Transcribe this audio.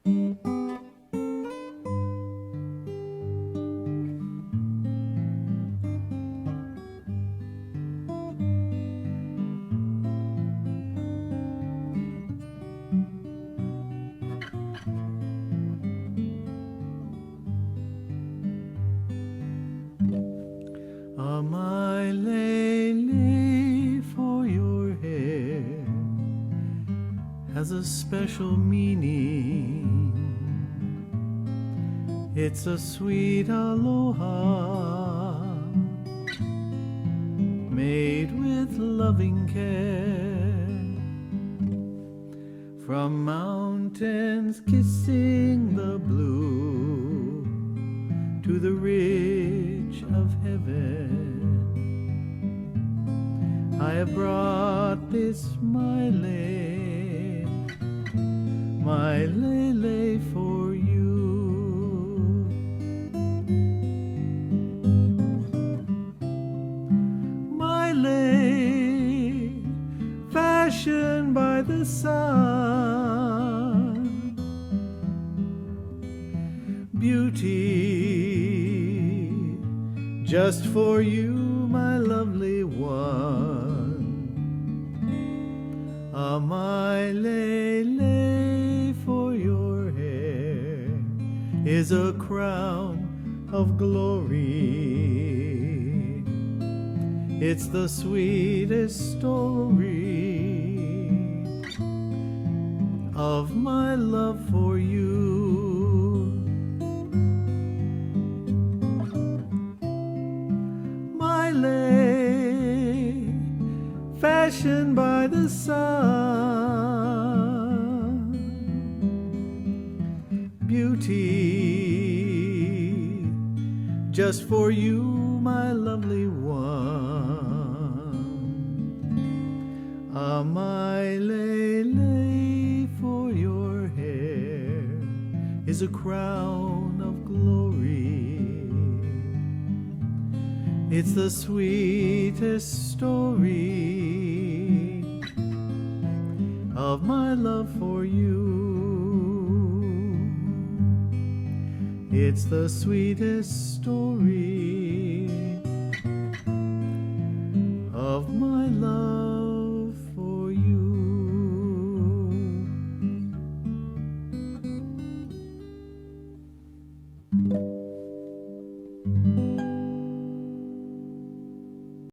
A Maile Lei for your hair has a special meaning. It's a sweet aloha made with loving care, from mountains kissing the blue to the ridge of heaven. I have brought this Maile Lei for you. Maile, fashioned by the sun, beauty just for you, my lovely one. A Maile Lei for your hair is a crown of glory. It's the sweetest story of my love for you. Fashioned by the sun, beauty just for you, my lovely one. A Maile Lei for your hair is a crown of glory. It's the sweetest story of my love for you. It's the sweetest story